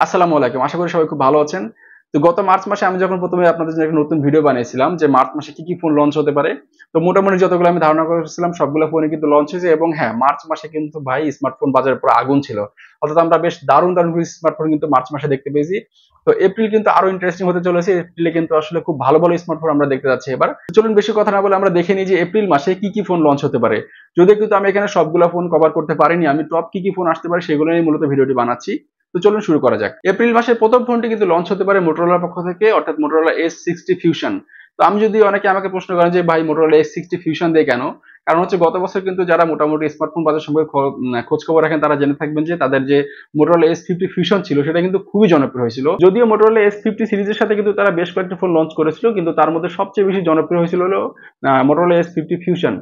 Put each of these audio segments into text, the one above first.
আসসালামু আলাইকুম। আশা করি সবাই খুব ভালো আছেন। তো গত মার্চ মাসে আমি যখন ১ম এ আপনাদের জন্য একটা নতুন ভিডিও বানিয়েছিলাম যে মার্চ মাসে কি ফোন লঞ্চ হতে পারে। তো মোটামুটি যতগুলো আমি ধারণা করেছিলাম সবগুলো ফোনই কিন্তু লঞ্চ হয়েছে এবং হ্যাঁ, মার্চ মাসে কিন্তু ভাই স্মার্টফোন বাজারে পুরো আগুন ছিল। অর্থাৎ আমরা বেশ দারুণ কিছু স্মার্টফোন কিন্তু মার্চ মাসে দেখতে পেয়েছি। তো এপ্রিল কিন্তু আরো ইন্টারেস্টিং হতে চলেছে। এপ্রিলে কিন্তু আসলে খুব ভালো স্মার্টফোন আমরা দেখতে যাচ্ছি এবার। তো চলুন বেশি কথা না বলে আমরা দেখে নিই যে এপ্রিল মাসে কি ফোন লঞ্চ হতে পারে। যদিও কিন্তু আমি এখানে সবগুলা ফোন কভার করতে পারিনি। আমি টপ কি ফোন আসতে পারে সেগুলো নিয়ে মূলত ভিডিওটি বানাচ্ছি। তো চলুন শুরু করা যাক। এপ্রিল মাসের প্রথম ফোনটি কিন্তু লঞ্চ হতে পারে মোটরোলার পক্ষ থেকে, অর্থাৎ মোটরোলা S60 ফিউশন। তো আমি যদি অনেকে আমাকে প্রশ্ন করেন যে ভাই মোটরোলা S60 ফিউশন দিয়ে কেন, কারণ হচ্ছে গত বছর কিন্তু যারা মোটামুটি স্মার্টফোন বাজার সম্পর্কে খোঁজ খবর রাখেন তারা জেনে থাকবেন যে তাদের যে মোটরোলা S50 ফিউশন ছিল সেটা কিন্তু খুবই জনপ্রিয় হয়েছিল। যদিও মোটরোলা S50 সিরিজের সাথে কিন্তু তারা বেশ কয়েকটা ফোন লঞ্চ করেছিল, কিন্তু তার মধ্যে সবচেয়ে বেশি জনপ্রিয় হয়েছিল হলো মোটরোলা S50 ফিউশন।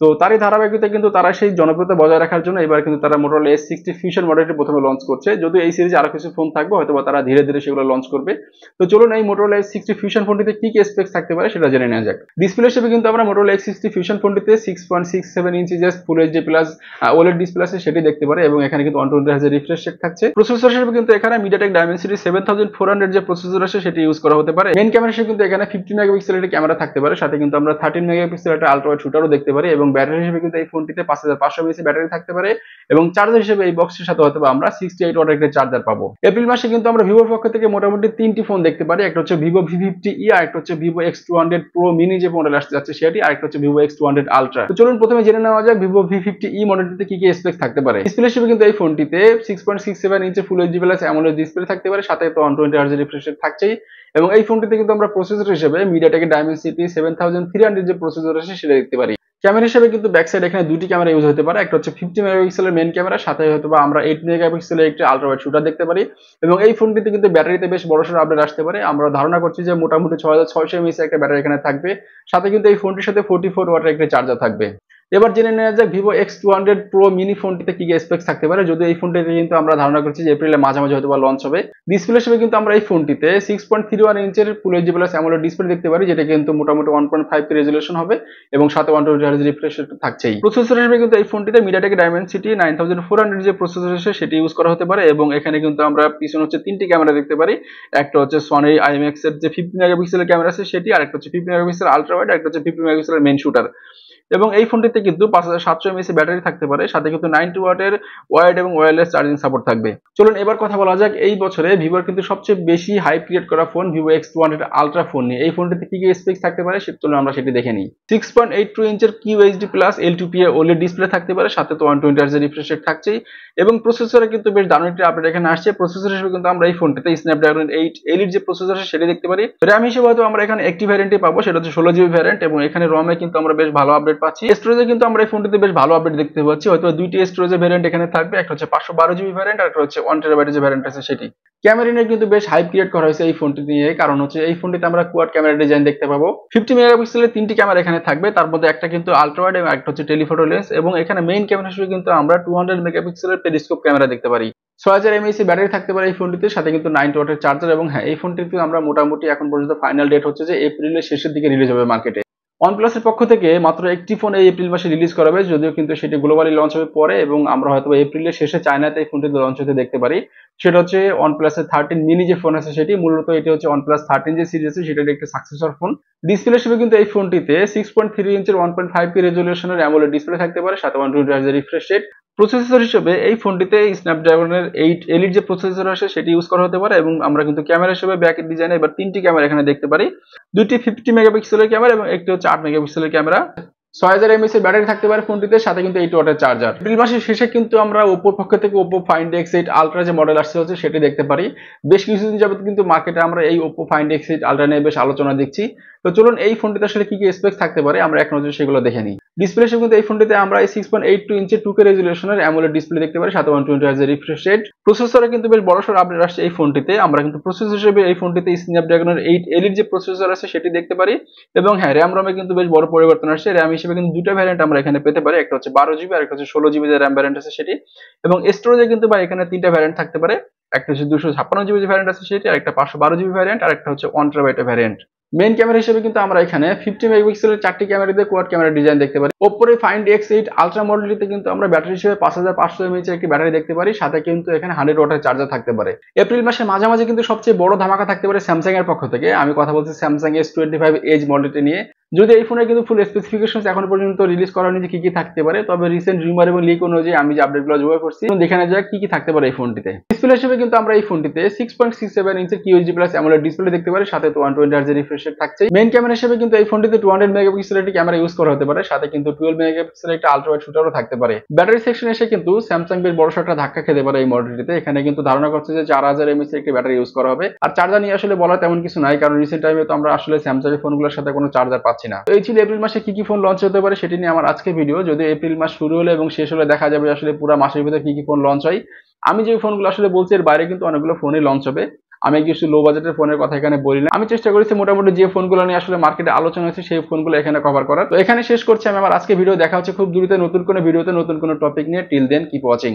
তো তারই ধারাবাহিকতায় কিন্তু তারা সেই জনপ্রিয়তা বজায় রাখার জন্য এবার কিন্তু তারা মোটরোলা S60 ফিউশন মডেলটি প্রথমে লঞ্চ করছে। যদিও এই সিরিজে আরো কিছু ফোন থাকবে, হয়তোবা তারা ধীরে ধীরে সেগুলো লঞ্চ করবে। তো চলুন এই মোটরোলা S60 ফিউশন ফোনটিতে কি স্পেক্স থাকতে পারে সেটা জেনে নেওয়া যাক। ডিসপ্লে হিসেবে কিন্তু আমরা মোটরোলা S60 ফিউশন ফোনটিতে 6.67 inch just full HD plus OLED display আছে, সেটি দেখতে পারে এবং এখানে কিন্তু 120 হার্জ রিফ্রেশ রেট থাকছে। প্রসেসর হিসেবে কিন্তু এখানে MediaTek Dimensity 7400 যে প্রসেসর আছে সেটি ইউজ করা হতে পারে। মেইন ক্যামেরা হিসেবে কিন্তু এখানে 50 মেগাপিক্সেলের একটি ক্যামেরা থাকতে পারে, সাথে কিন্তু আমরা 13 মেগাপিক্সেলের একটা আলট্রা ওয়াইড শুটারও দেখতে পারি এবং ব্যাটারি হিসেবে কিন্তু এই ফোনটিতে 5500 mAh ব্যাটারি থাকতে পারে এবং চার্জার হিসেবে এই বক্সের সাথে হয়তো আমরা 68 ওয়াটের একটা চার্জার পাবো। এপ্রিল মাসে কিন্তু আমরা ভিভোর পক্ষ থেকে মোটামুটি তিনটি ফোন দেখতে পারি। একটা হচ্ছে ভিভো V50e, আরেকটা হচ্ছে ভিভো X200 Pro মিনি যে মডেল আসতে যাচ্ছে সেটি, আরেকটা হচ্ছে ভিভো X200 আলট্রা। তো চলুন প্রথমে জেনে নেওয়া যাক ভিভো V50e মডেলটিতে কি স্পেক্স থাকতে পারে। ডিসপ্লে হিসেবে কিন্তু এই ফোনটিতে 6.67 inch full HD plus AMOLED display থাকতে পারে, সাথে তো 120 হার্জ রিফ্রেশ রেট থাকছেই এবং এই ফোনটিতে কিন্তু আমরা প্রসেসর হিসেবে MediaTek Dimensity 7300 যে প্রসেসর আছে সেটা দেখতে পারি। ক্যামেরা হিসেবে কিন্তু ব্যাক সাইড এখানে দুটি ক্যামেরা ইউজ হতে পারে। একটা হচ্ছে 50 মেগাপিক্সেলের মেইন ক্যামেরা, সাথে হয়তো আমরা 8 মেগাপিক্সেলের একটি আলট্রা ওয়াইড শুটার দেখতে পারি এবং এই ফোনটিতে কিন্তু ব্যাটারিতে বেশ বড়সড় আপডেট আসতে পারে। আমরা ধারণা করছি যে মোটামুটি 6600 mAh একটা ব্যাটারি এখানে থাকবে, সাথে কিন্তু এই ফোনটির সাথে 44 ওয়াটের একটা চার্জার থাকবে। এবার জেনে নেওয়া যাক ভিভো X200 Pro মিনি ফোনটিতে কি স্পেক্স থাকতে পারে। যদিও এই ফোনটিতে কিন্তু আমরা ধারণা করছি যে এপ্রিলের মাঝামাঝি হয়তো লঞ্চ হবে। ডিসপ্লে হিসেবে কিন্তু আমরা এই ফোনটিতে 6.31 ইঞ্চের full HD plus AMOLED display দেখতে পারি, যেটা কিন্তু মোটামুটি 1.5 রেজুলেশন হবে এবং সাথে 120 হার্জ রিফ্রেশ রেট থাকছেই। প্রসেসর হিসেবে কিন্তু এই ফোনটিতে MediaTek Dimensity 9400 যে প্রসেসর আছে সেটি ইউজ করা হতে পারে এবং এখানে কিন্তু আমরা পিছনে হচ্ছে তিনটি ক্যামেরা দেখতে পারি। একটা হচ্ছে Sony IMX এর যে 50 মেগাপিক্সেলের ক্যামেরা আছে সেটি, আরেকটা হচ্ছে 50 মেগাপিক্সেল আলট্রা ওয়াইড, আরেকটা হচ্ছে 50 মেগাপিক্সেলের মেইন শুটার এবং এই ফোনটিতে কিন্তু 5700 mAh ব্যাটারি থাকতে পারে, সাথে কিন্তু 90 ওয়াটের ওয়াইড এবং ওয়্যারলেস চার্জিং সাপোর্ট থাকবে। চলুন এবার কথা বলা যাক এই বছরে ভিভোর কিন্তু সবচেয়ে বেশি হাইপ ক্রিয়েট করা phone Vivo X200 ultra phone নিয়ে। এই ফোনটিতে কি স্পেক্স থাকতে পারে চলুন আমরা সেটি দেখে নিই। 6.82 ইঞ্চের QHD plus L2PA OLED display থাকতে পারে, সাথে তো 120 হার্জ রিফ্রেশ রেট থাকছেই এবং প্রসেসরে কিন্তু বেশ দারুণ একটি আপডেট এখানে আসছে। প্রসেসর হিসেবে কিন্তু আমরা এই ফোনটিতে স্ন্যাপড্রাগন 8 এলিট যে প্রসেসর আছে সেটি দেখতে পারি। RAM হিসেবে হয়তো আমরা এখানে একটি ভ্যারিয়েন্টই পাবো, সেটা হচ্ছে 16 জিবি ভ্যারিয়েন্ট এবং এখানে ROM এ কিন্তু আমরা বেশ ভালো আপডেট পাচ্ছি। স্টোরেজে কিন্তু আমরা এই ফোনটিতে বেশ ভালো আপডেট দেখতে পাচ্ছি, হয়তো দুইটি স্টোরেজের ভ্যারিয়েন্ট এখানে থাকবে, একটা হচ্ছে 512 জিবি ভ্যারিয়েন্ট আর একটা হচ্ছে 1 টেরাবাইটের যে ভ্যারিয়েন্ট আছে সেটি। ক্যামেরা নিয়ে কিন্তু বেশ হাইপ ক্রিয়েট করা হয়েছে এই ফোনটি নিয়ে, কারণ হচ্ছে এই ফোনটিতে আমরা কোয়াড ক্যামেরা ডিজাইন দেখতে পাবো। 50 মেগাপিক্সেলের তিনটি ক্যামেরা এখানে থাকবে, তার মধ্যে একটা কিন্তু আলট্রা ওয়াইড এবং একটা হচ্ছে টেলিফোটো লেন্স এবং এখানে মেইন ক্যামেরা হিসেবে কিন্তু আমরা 200 মেগাপিক্সেলের পেরিস্কোপ ক্যামেরা দেখতে পারি। 6000 mAh ব্যাটারি থাকতে পারে এই ফোনটিতে, সাথে কিন্তু 90 ওয়াটের চার্জার এবং হ্যাঁ, এই ফোনটিতে আমরা মোটামুটি এখন পর্যন্ত ফাইনাল ডেট হচ্ছে যে এপ্রিলের শেষের দিকে রিলিজ হবে মার্কেটে। OnePlus এর পক্ষ থেকে মাত্র একটি ফোন এই এপ্রিল মাসে রিলিজ করা হবে, যদিও কিন্তু সেটি গ্লোবালি লঞ্চ হবে পরে এবং আমরা হয়তো এপ্রিলের শেষে চায়নাতে এই ফোনটি লঞ্চ হতে দেখতে পারি। সেটা হচ্ছে OnePlus এর 13 মিনি যে ফোন আছে সেটি, মূলত এটি হচ্ছে OnePlus 13 যে সিরিজ আছে সেটার একটি সাকসেসর ফোন। ডিসপ্লে হিসেবে কিন্তু এই ফোনটিতে 6.3 ইঞ্চের 1.5K রেজুলেশনের অ্যামোলেড ডিসপ্লে থাকতে পারে, সাথে 120 হার্জ রিফ্রেশ রেট। প্রসেসর হিসেবে এই ফোনটিতে স্ন্যাপড্রাগনের 8 এলিট যে প্রসেসর আছে সেটি ইউজ করা হতে পারে এবং আমরা কিন্তু ক্যামেরা হিসেবে ব্যাক ডিজাইনে এবার তিনটি ক্যামেরা এখানে দেখতে পারি, দুইটি 50 মেগাপিক্সেলের ক্যামেরা এবং একটি হচ্ছে 8 মেগাপিক্সেলের ক্যামেরা। 6000 mAh এর ব্যাটারি থাকতে পারে ফোনটিতে, সাথে কিন্তু 8 ওয়াটের চার্জার। এপ্রিল মাসের শেষে কিন্তু আমরা ওপ্পোর পক্ষ থেকে ওপ্পো ফাইন্ড X8 আলট্রা যে মডেল আসছে হচ্ছে সেটি দেখতে পারি। বেশ কিছুদিন যাবত কিন্তু মার্কেটে আমরা এই ওপ্পো ফাইন্ড X8 আলট্রা নিয়ে বেশ আলোচনা দেখছি। তো চলুন এই ফোনটিতে আসলে কি স্পেক্স থাকতে পারে আমরা এক নজরে সেগুলো দেখে নিই। ডিসপ্লে হিসেবে কিন্তু এই ফোনটিতে আমরা এই 6.82 ইঞ্চের 2K রেজুলেশনের অ্যামোলেড ডিসপ্লে দেখতে পারি, সাথে 120 হার্জ রিফ্রেশ রেট। প্রসেসরে কিন্তু বেশ বড়সড় আপডেট আসছে এই ফোনটিতে। আমরা কিন্তু প্রসেসর হিসেবে এই ফোনটিতে স্ন্যাপড্রাগনের 8 এলিট যে প্রসেসর আছে সেটি দেখতে পারি এবং হ্যাঁ, RAM ROM এ কিন্তু বেশ বড় পরিবর্তন আসছে। RAM হিসেবে কিন্তু দুটো ভ্যারিয়েন্ট আমরা এখানে পেতে পারি, একটা হচ্ছে 12 জিবি আর একটা হচ্ছে 16 জিবি যে RAM ভ্যারিয়েন্ট আছে সেটি এবং স্টোরেজে কিন্তু বা এখানে তিনটা ভ্যারিয়েন্ট থাকতে পারে, একটা হচ্ছে 256 জিবি যে ভ্যারিয়েন্ট আছে সেটি, আর একটা 512 জিবি ভ্যারিয়েন্ট আর একটা হচ্ছে 1 টেরাবাইটের ভ্যারিয়েন্ট। মেইন ক্যামেরা হিসেবে কিন্তু আমরা এখানে 50 মেগাপিক্সেলের 4টি ক্যামেরা দিয়ে কোয়াড ক্যামেরা ডিজাইন দেখতে পারি। Oppo এর Find X8 আলট্রা মডেলটিতে কিন্তু আমরা ব্যাটারি হিসেবে 5500 mAh এর একটি ব্যাটারি দেখতে পারি, সাথে কিন্তু এখানে 100 ওয়াটের চার্জার থাকতে পারে। এপ্রিল মাসের মাঝামাঝি কিন্তু সবচেয়ে বড় ধামাকা থাকতে পারে স্যামসাং এর পক্ষ থেকে। আমি কথা বলছি স্যামসাং S25 এজ মডেলটি নিয়ে। যদি এই ফোনের কিন্তু ফুল স্পেসিফিকেশনস এখন পর্যন্ত রিলিজ করা হয়নি যে কি কি থাকতে পারে, তবে রিসেন্ট রিউমার এবং লিক অনুযায়ী আমি যে আপডেটগুলো জোগাড় করছি দেখে নেওয়া যাক কি কি থাকতে পারে এই ফোনটিতে। ডিসপ্লে হিসেবে কিন্তু আমরা এই ফোনটিতে 6.67 ইঞ্চের QHD+ AMOLED ডিসপ্লে দেখতে পারি, সাথে 120 Hz রিফ্রেশ রেট থাকছে। মেইন ক্যামেরা হিসেবে কিন্তু এই ফোনটিতে 200 মেগাপিক্সেলের একটি ক্যামেরা ইউজ করা হতে পারে, সাথে কিন্তু 12 মেগাপিক্সেলের একটা আলট্রা ওয়াইড শুটারও থাকতে পারে। ব্যাটারি সেকশনে এসে কিন্তু স্যামসাং বেশ বড় একটা ধাক্কা খেতে পারে এই মডেলটিতে। এখানে কিন্তু ধারণা করছে যে 4000 mAh এর একটি ব্যাটারি ইউজ করা হবে। আর চার্জার নিয়ে আসলে বলা তেমন কিছু নাই, কারণ রিসেন্ট টাইমে তো আমরা আসলে স্যামসাং এর ফোনগুলোর সাথে কোনো চার্জার পাচ্ছি না। তো এই ছিল এপ্রিল মাসে কি কি ফোন লঞ্চ হতে পারে সেটি নিয়ে আমার আজকে ভিডিও। যদি এপ্রিল মাস শুরু হলে এবং শেষ হলে দেখা যাবে আসলে পুরো মাসের ভিতরে কি কি ফোন লঞ্চ হয়। আমি যে ফোনগুলো আসলে বলছি এর বাইরে কিন্তু অনেকগুলো ফোনই লঞ্চ হবে। আমি কিছু লো বাজেটের ফোনের কথা এখানে বলি না। আমি চেষ্টা করেছি মোটামুটি যে ফোনগুলো নিয়ে আসলে মার্কেটে আলোচনা হয়েছে সেই ফোনগুলো এখানে কভার করার। তো এখানে শেষ করছি আমি আমার আজকে ভিডিও। দেখা হচ্ছে খুব দ্রুত নতুন কোনো ভিডিওতে নতুন কোনো টপিক নিয়ে। Till then keep watching.